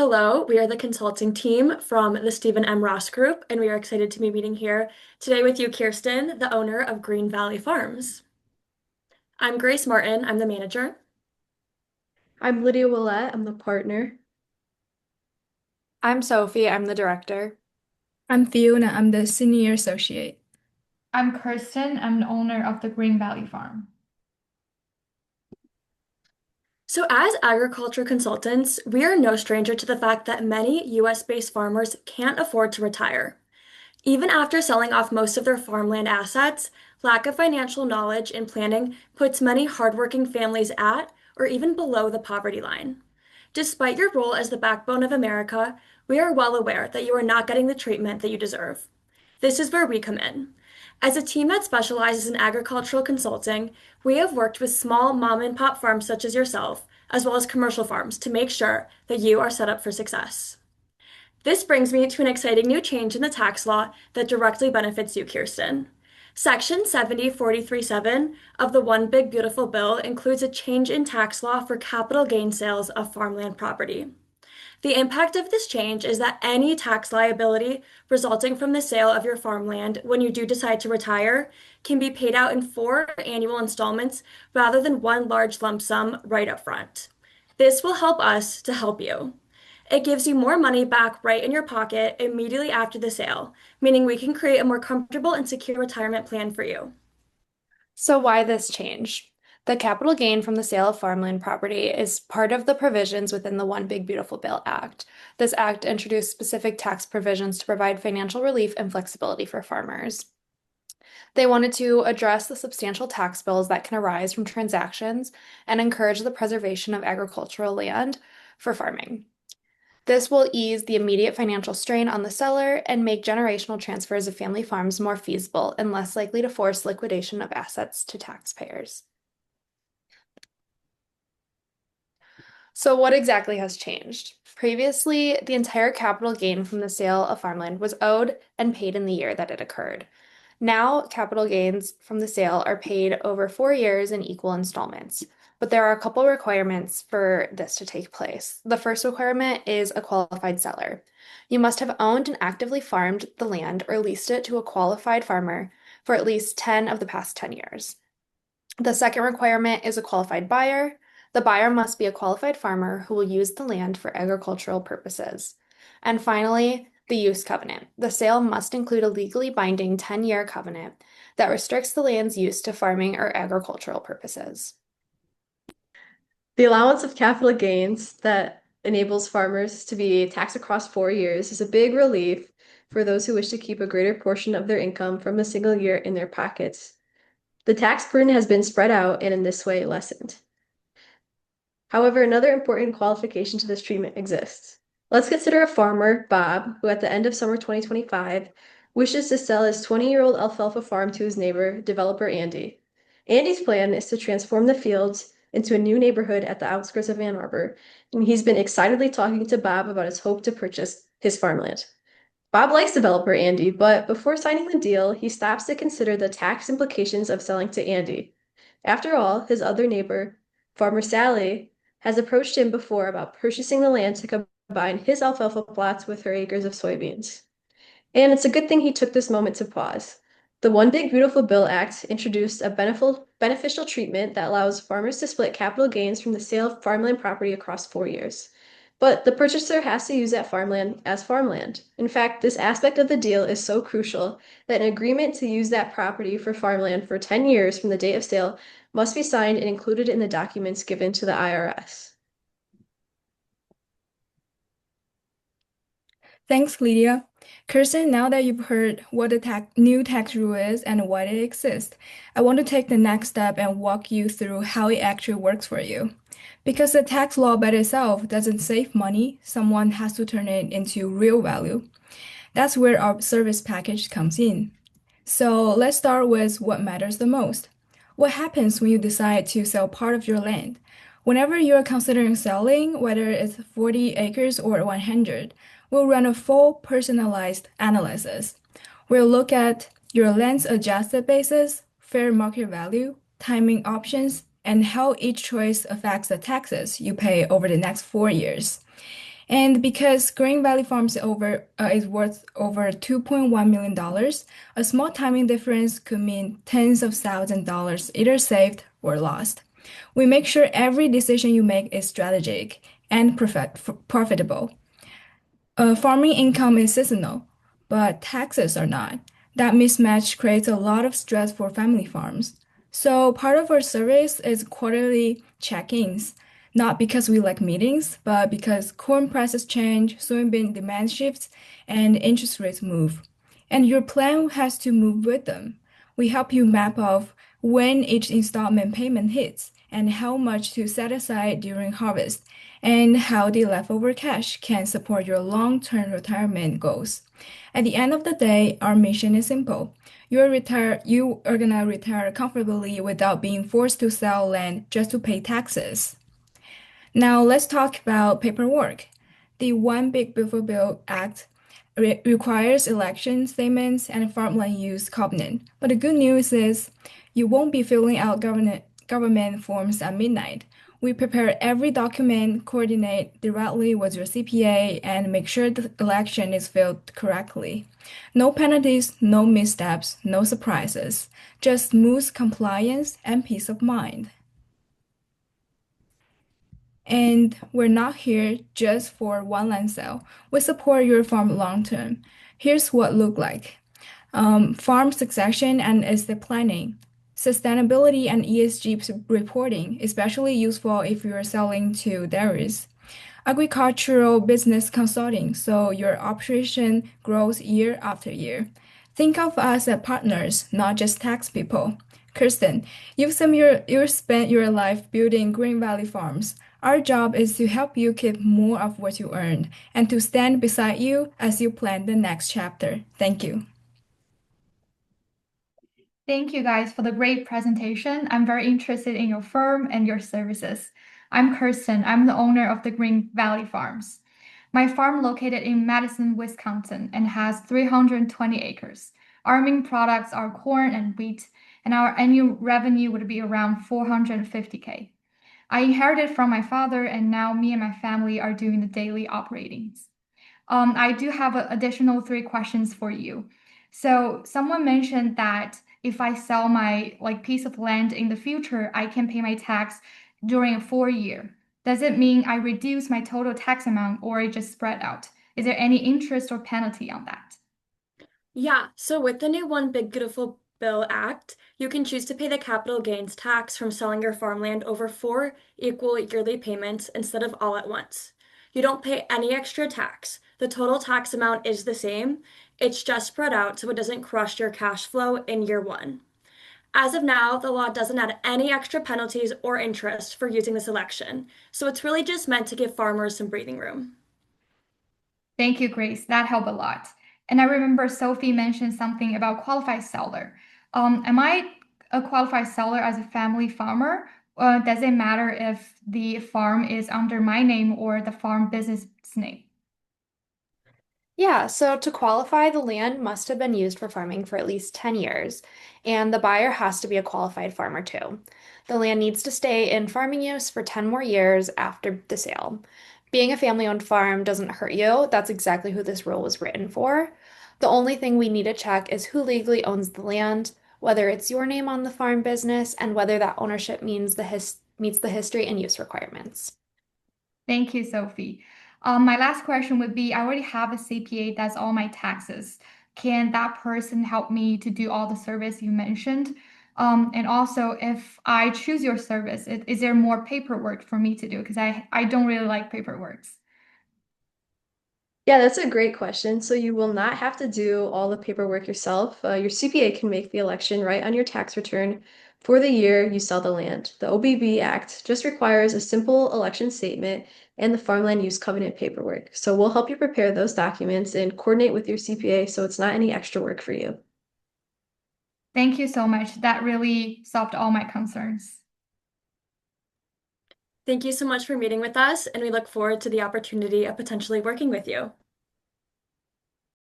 Hello, we are the consulting team from the Stephen M. Ross Group, and we are excited to be meeting here today with you, Kirsten, the owner of Green Valley Farms. I'm Grace Martin, I'm the manager. I'm Lydia Willette. I'm the partner. I'm Sophie, I'm the director. I'm Fiona, I'm the senior associate. I'm Kirsten. I'm the owner of the Green Valley Farm. So, as agriculture consultants, we are no stranger to the fact that many US-based farmers can't afford to retire. Even after selling off most of their farmland assets, lack of financial knowledge and planning puts many hardworking families at or even below the poverty line. Despite your role as the backbone of America, we are well aware that you are not getting the treatment that you deserve. This is where we come in. As a team that specializes in agricultural consulting, we have worked with small mom and pop farms such as yourself, as well as commercial farms, to make sure that you are set up for success. This brings me to an exciting new change in the tax law that directly benefits you, Kirsten. Section 70437 of the One Big Beautiful Bill includes a change in tax law for capital gain sales of farmland property. The impact of this change is that any tax liability resulting from the sale of your farmland when you do decide to retire can be paid out in 4 annual installments rather than one large lump sum right up front. This will help us to help you. It gives you more money back right in your pocket immediately after the sale, meaning we can create a more comfortable and secure retirement plan for you. So why this change? The capital gain from the sale of farmland property is part of the provisions within the One Big Beautiful Bill Act. This act introduced specific tax provisions to provide financial relief and flexibility for farmers. They wanted to address the substantial tax bills that can arise from transactions and encourage the preservation of agricultural land for farming. This will ease the immediate financial strain on the seller and make generational transfers of family farms more feasible and less likely to force liquidation of assets to taxpayers. So what exactly has changed? Previously, the entire capital gain from the sale of farmland was owed and paid in the year that it occurred. Now, capital gains from the sale are paid over 4 years in equal installments. But there are a couple requirements for this to take place. The first requirement is a qualified seller. You must have owned and actively farmed the land or leased it to a qualified farmer for at least 10 of the past 10 years. The second requirement is a qualified buyer. The buyer must be a qualified farmer who will use the land for agricultural purposes. And finally, the use covenant. The sale must include a legally binding 10-year covenant that restricts the land's use to farming or agricultural purposes. The allowance of capital gains that enables farmers to be taxed across 4 years is a big relief for those who wish to keep a greater portion of their income from a single year in their pockets. The tax burden has been spread out and in this way lessened. However, another important qualification to this treatment exists. Let's consider a farmer, Bob, who at the end of summer 2025 wishes to sell his 20-year-old alfalfa farm to his neighbor, developer Andy. Andy's plan is to transform the fields into a new neighborhood at the outskirts of Ann Arbor, and he's been excitedly talking to Bob about his hope to purchase his farmland. Bob likes developer Andy, but before signing the deal, he stops to consider the tax implications of selling to Andy. After all, his other neighbor, Farmer Sally, has approached him before about purchasing the land to combine his alfalfa plots with her acres of soybeans. And it's a good thing he took this moment to pause. The One Big Beautiful Bill Act introduced a beneficial treatment that allows farmers to split capital gains from the sale of farmland property across 4 years. But the purchaser has to use that farmland as farmland. In fact, this aspect of the deal is so crucial that an agreement to use that property for farmland for 10 years from the date of sale must be signed and included in the documents given to the IRS. Thanks, Lydia. Kirsten, now that you've heard what the new tax rule is and why it exists, I want to take the next step and walk you through how it actually works for you. Because the tax law by itself doesn't save money, someone has to turn it into real value. That's where our service package comes in. So let's start with what matters the most. What happens when you decide to sell part of your land? Whenever you're considering selling, whether it's 40 acres or 100, we'll run a full personalized analysis. We'll look at your land's adjusted basis, fair market value, timing options, and how each choice affects the taxes you pay over the next 4 years. And because Green Valley Farms is worth over $2.1 million, a small timing difference could mean tens of thousands of dollars either saved or lost. We make sure every decision you make is strategic and profitable. Farming income is seasonal, but taxes are not. That mismatch creates a lot of stress for family farms. So part of our service is quarterly check-ins, not because we like meetings, but because corn prices change, soybean demand shifts, and interest rates move. And your plan has to move with them. We help you map off when each installment payment hits and how much to set aside during harvest and how the leftover cash can support your long-term retirement goals. At the end of the day, our mission is simple. You are gonna retire comfortably without being forced to sell land just to pay taxes. Now let's talk about paperwork. The One Big Beautiful Bill Act requires election statements and farmland use covenant. But the good news is you won't be filling out government forms at midnight. We prepare every document, coordinate directly with your CPA, and make sure the election is filled correctly. No penalties, no missteps, no surprises. Just smooth compliance and peace of mind. And we're not here just for one land sale. We support your farm long term. Here's what look like. Farm succession and estate planning, sustainability and ESG reporting, especially useful if you're selling to dairies. Agricultural business consulting, so your operation grows year after year. Think of us as partners, not just tax people. Kirsten, you've spent your life building Green Valley Farms. Our job is to help you keep more of what you earned and to stand beside you as you plan the next chapter. Thank you. Thank you guys for the great presentation. I'm very interested in your firm and your services. I'm Kirsten. I'm the owner of the Green Valley Farms. My farm located in Madison, Wisconsin, and has 320 acres. Our main products are corn and wheat, and our annual revenue would be around 450K. I inherited from my father, and now me and my family are doing the daily operatings. I do have additional 3 questions for you. So someone mentioned that if I sell my piece of land in the future, I can pay my tax during a 4 year. Does it mean I reduce my total tax amount or it just spread out? Is there any interest or penalty on that? Yeah, so with the new One Big Beautiful Bill Act, you can choose to pay the capital gains tax from selling your farmland over 4 equal yearly payments instead of all at once. You don't pay any extra tax. The total tax amount is the same. It's just spread out so it doesn't crush your cash flow in year one. As of now, the law doesn't add any extra penalties or interest for using this election, so it's really just meant to give farmers some breathing room. Thank you, Grace. That helped a lot. And I remember Sophie mentioned something about qualified seller. Am I a qualified seller as a family farmer? Does it matter if the farm is under my name or the farm business name? Yeah, so to qualify, the land must have been used for farming for at least 10 years, and the buyer has to be a qualified farmer too. The land needs to stay in farming use for 10 more years after the sale. Being a family-owned farm doesn't hurt you. That's exactly who this rule was written for. The only thing we need to check is who legally owns the land, whether it's your name on the farm business, and whether that ownership means meets the history and use requirements. Thank you, Sophie. My last question would be, I already have a CPA that's all my taxes. Can that person help me to do all the service you mentioned? And also, if I choose your service, is there more paperwork for me to do? Because I don't really like paperwork. Yeah, that's a great question. So you will not have to do all the paperwork yourself. Your CPA can make the election right on your tax return for the year you sell the land. The OBB Act just requires a simple election statement and the farmland use covenant paperwork. So we'll help you prepare those documents and coordinate with your CPA so it's not any extra work for you. Thank you so much. That really solved all my concerns. Thank you so much for meeting with us, and we look forward to the opportunity of potentially working with you.